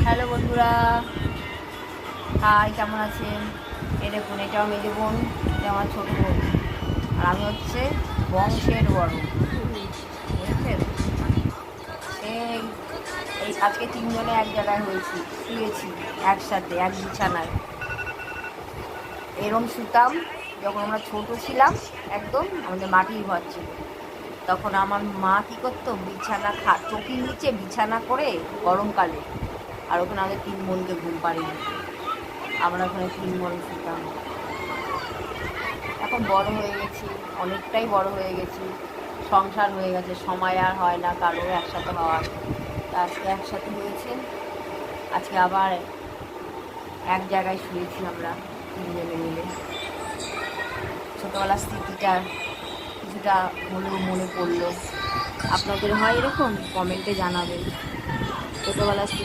Hello বন্ধুরা, high, কেমন আছেন? এই দেখুন, এটা আমার মেজো বোন, এটা আমার ছোটো বোন, আর আমি হচ্ছে বংশের বড়, বুঝেছেন? এই এই আজকে তিনজনে এক জায়গায় হয়েছি, শুয়েছি একসাথে এক বিছানায়। এরম শুতাম যখন আমরা ছোট ছিলাম, একদম আমাদের মাটির ঘর ছিল। তখন আমার মা কী করতো, বিছানা চৌকির নিচে বিছানা করে গরমকালে, আর ওখানে আমাদের তিন বোনকে ঘুম পাড়িয়ে দিত। আমরা ওখানে তিন বোন শুতাম। এখন বড় হয়ে গেছি, অনেকটাই বড় হয়ে গেছি, সংসার হয়ে গেছে, সময় আর হয় না কারো একসাথে হওয়ার। তা আজকে একসাথে হয়েছে, আজকে আবার এক জায়গায় শুয়েছি আমরা তিনজনে মিলে। ছোটোবেলার স্মৃতিটা কিছুটা হলেও মনে পড়লো। আপনাদের হয় এরকম? কমেন্টে জানাবেন ছোটোবেলার স্মৃতি।